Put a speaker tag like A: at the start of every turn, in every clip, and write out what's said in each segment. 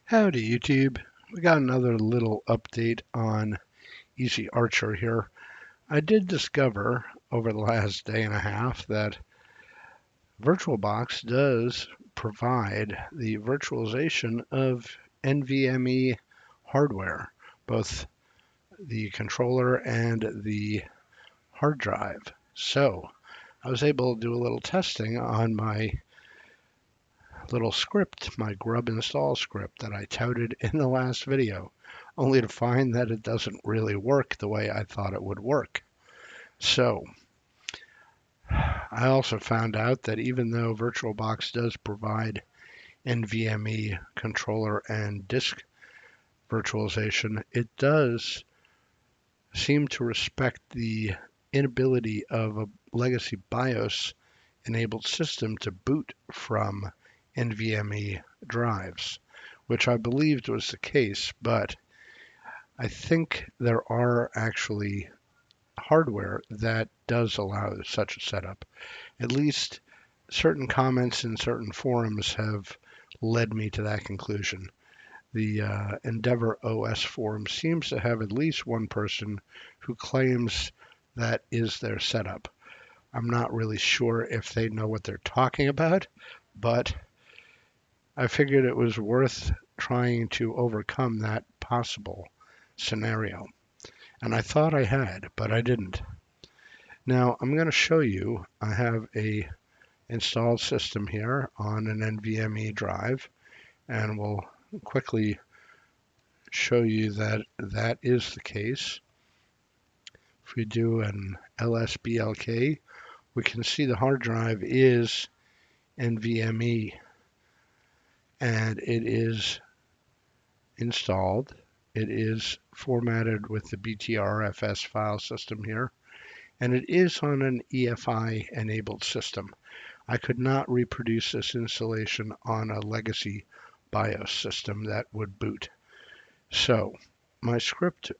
A: Howdy YouTube. We got another little update on Ezarcher here. I did discover over the last day and a half that VirtualBox does provide the virtualization of NVMe hardware, both the controller and the hard drive. So I was able to do a little testing on my little script, my grub-install script that I touted in the last video, only to find that it doesn't really work the way I thought it would work. So I also found out that even though VirtualBox does provide NVMe controller and disk virtualization, it does seem to respect the inability of a legacy BIOS enabled system to boot from NVMe drives, which I believed was the case, but I think there are actually hardware that does allow such a setup. At least certain comments in certain forums have led me to that conclusion. The Endeavor OS forum seems to have at least one person who claims that is their setup. I'm not really sure if they know what they're talking about, but I figured it was worth trying to overcome that possible scenario. And I thought I had, but I didn't. Now I'm going to show you, I have a installed system here on an NVMe drive, and we'll quickly show you that that is the case. If we do an lsblk, we can see the hard drive is NVMe, and it is installed. It is formatted with the BTRFS file system here, and it is on an EFI enabled system. I could not reproduce this installation on a legacy BIOS system that would boot. So my script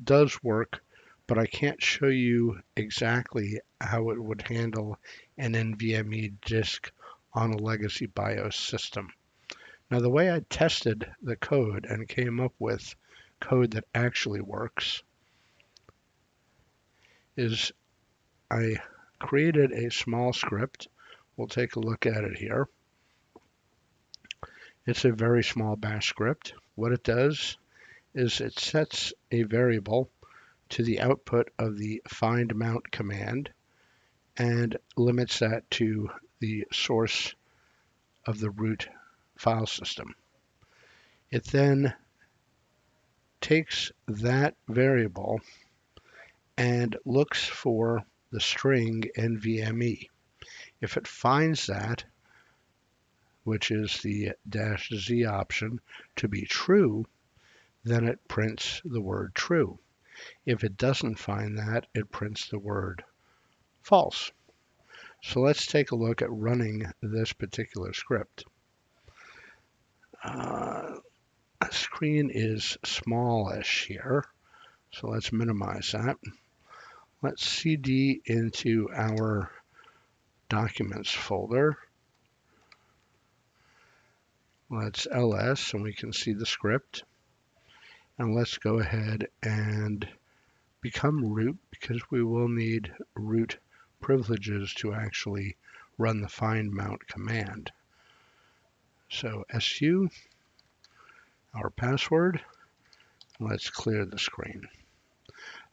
A: does work, but I can't show you exactly how it would handle an NVMe disk on a legacy BIOS system. Now, the way I tested the code and came up with code that actually works is I created a small script. We'll take a look at it here. It's a very small bash script. What it does is it sets a variable to the output of the find mount command and limits that to the source of the root file system. It then takes that variable and looks for the string NVMe. If it finds that, which is the -z option, to be true, then it prints the word true. If it doesn't find that, it prints the word false. So let's take a look at running this particular script. The screen is smallish here, so let's minimize that. Let's cd into our documents folder. Let's ls, and we can see the script. And let's go ahead and become root, because we will need root privileges to actually run the find mount command. So su, our password. Let's clear the screen.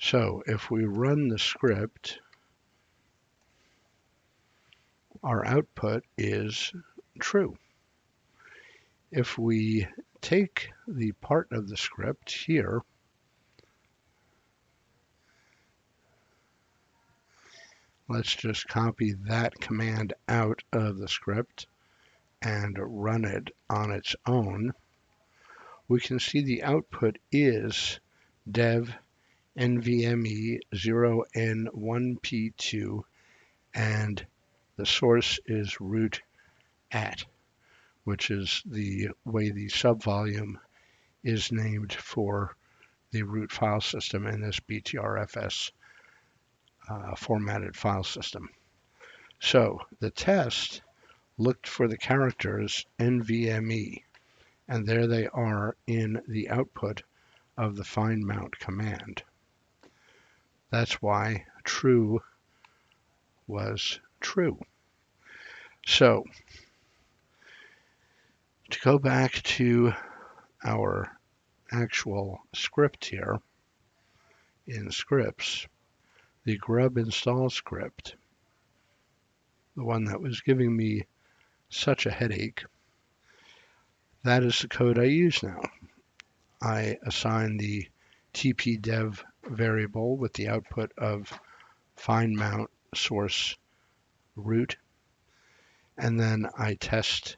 A: So if we run the script, our output is true. If we take the part of the script here, let's just copy that command out of the script and run it on its own, we can see the output is dev NVMe 0N1P2, and the source is root at, which is the way the subvolume is named for the root file system in this BTRFS formatted file system. So the test looked for the characters NVMe, And there they are in the output of the find mount command. That's why true was true. So to go back to our actual script here in scripts, the grub-install script, the one that was giving me such a headache, that is the code I use now. I assign the tpdev variable with the output of find mount source root, and then I test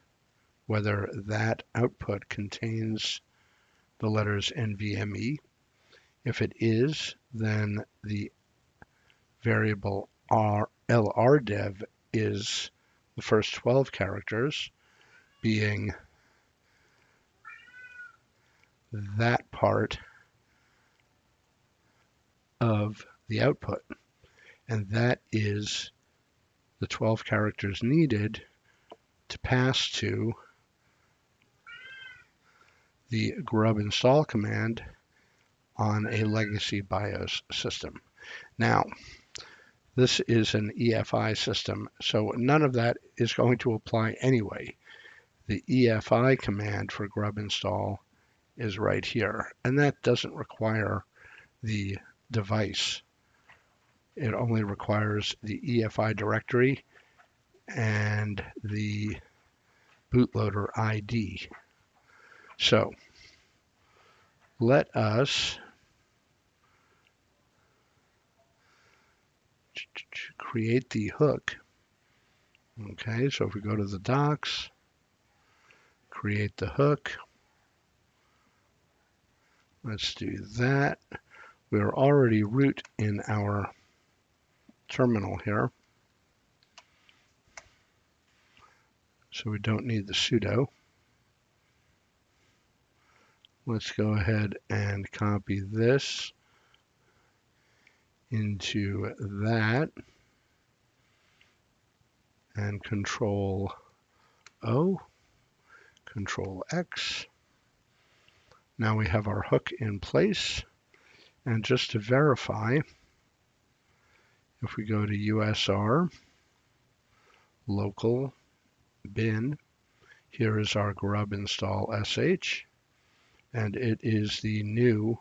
A: whether that output contains the letters NVMe. If it is, then the variable lrdev is the first 12 characters, being that part of the output. And that is the 12 characters needed to pass to the grub-install command on a legacy BIOS system. Now, this is an EFI system, so none of that is going to apply anyway. The EFI command for grub-install is right here, and that doesn't require the device. It only requires the EFI directory and the bootloader ID. So let us create the hook. Okay, so if we go to the docs, create the hook. Let's do that. We're already root in our terminal here, so we don't need the sudo. Let's go ahead and copy this into that and Control O, Control X. Now we have our hook in place, and just to verify, if we go to USR, local bin, here is our grub-install sh, and it is the new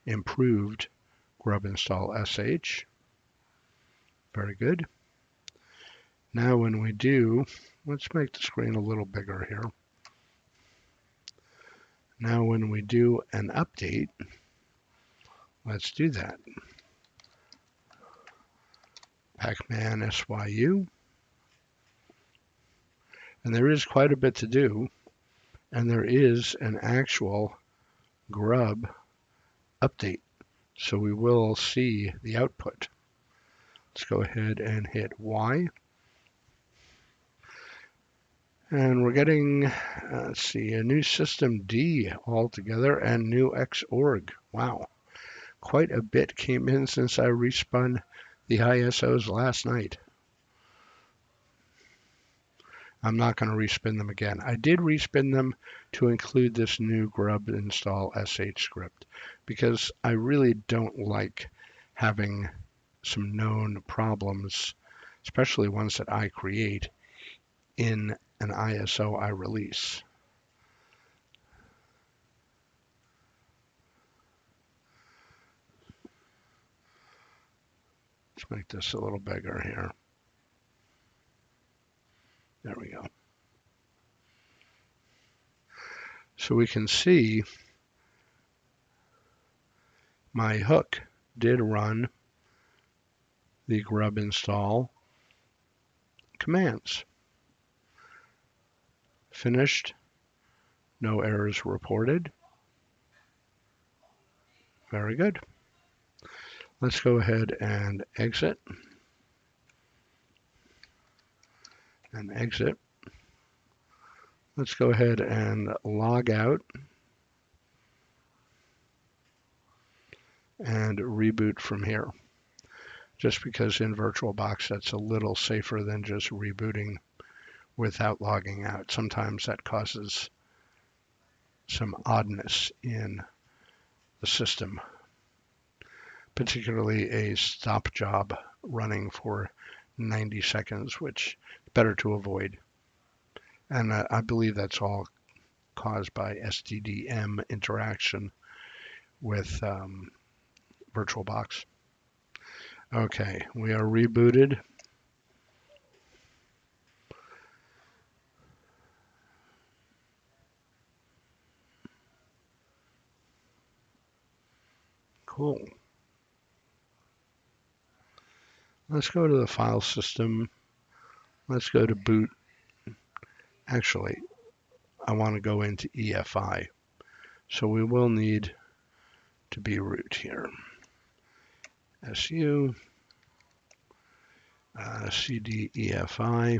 A: improved grub-install sh. Very good. Now when we do, let's make the screen a little bigger here. Now when we do an update, let's do that. Pacman SYU. And there is quite a bit to do, and there is an actual grub update. So we will see the output. Let's go ahead and hit Y. And we're getting, let's see, a new system D altogether and new Xorg. Wow, quite a bit came in since I respun the ISOs last night. I'm not going to respin them again. I did respin them to include this new grub-install sh script because I really don't like having some known problems, especially ones that I create, in an ISO I release. Let's make this a little bigger here. There we go. So we can see my hook did run the grub install commands. Finished. No errors reported. Very good. Let's go ahead and exit. And exit. Let's go ahead and log out and reboot from here. Just because in VirtualBox that's a little safer than just rebooting without logging out. Sometimes that causes some oddness in the system, particularly a stop job running for 90 seconds, which is better to avoid. And I believe that's all caused by SDDM interaction with VirtualBox. Okay, we are rebooted. Cool. Let's go to the file system. Let's go to boot. Actually, I want to go into EFI. So we will need to be root here. SU, CD EFI.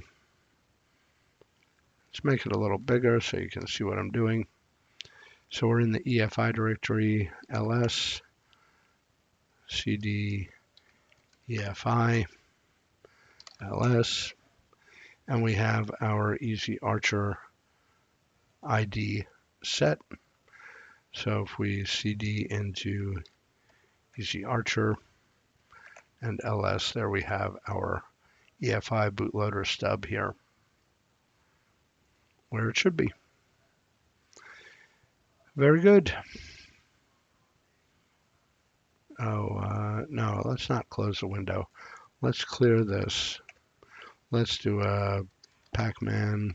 A: Let's make it a little bigger so you can see what I'm doing. So we're in the EFI directory, ls, CD EFI, ls, and we have our Ezarcher ID set. So if we CD into Ezarcher and ls, there we have our EFI bootloader stub here, where it should be. Very good. Oh, no, let's not close the window. Let's clear this. Let's do a pacman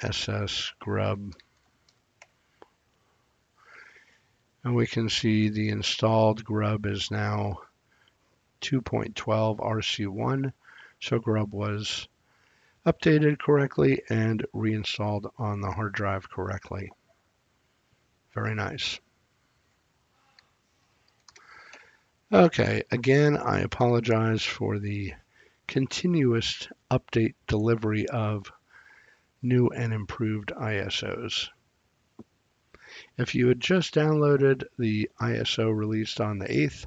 A: ss grub. And we can see the installed grub is now 2.12 RC1. So grub was updated correctly and reinstalled on the hard drive correctly. Very nice. Okay, again, I apologize for the continuous update delivery of new and improved ISOs. If you had just downloaded the ISO released on the 8th,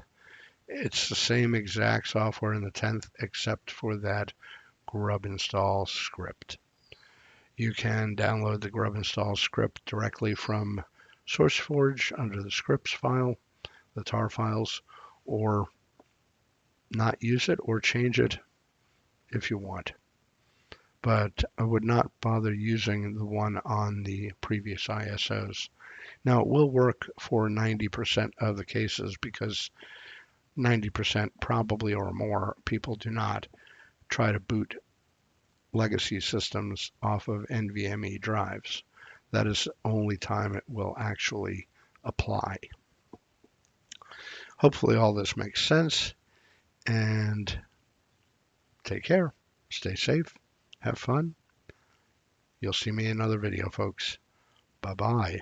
A: it's the same exact software in the 10th, except for that grub-install script. You can download the grub-install script directly from SourceForge under the scripts file, the tar files, or not use it or change it if you want. But I would not bother using the one on the previous ISOs. Now, it will work for 90% of the cases because 90% probably or more people do not try to boot legacy systems off of NVMe drives. That is the only time it will actually apply. Hopefully all this makes sense, and take care, stay safe, have fun. You'll see me in another video, folks. Bye-bye.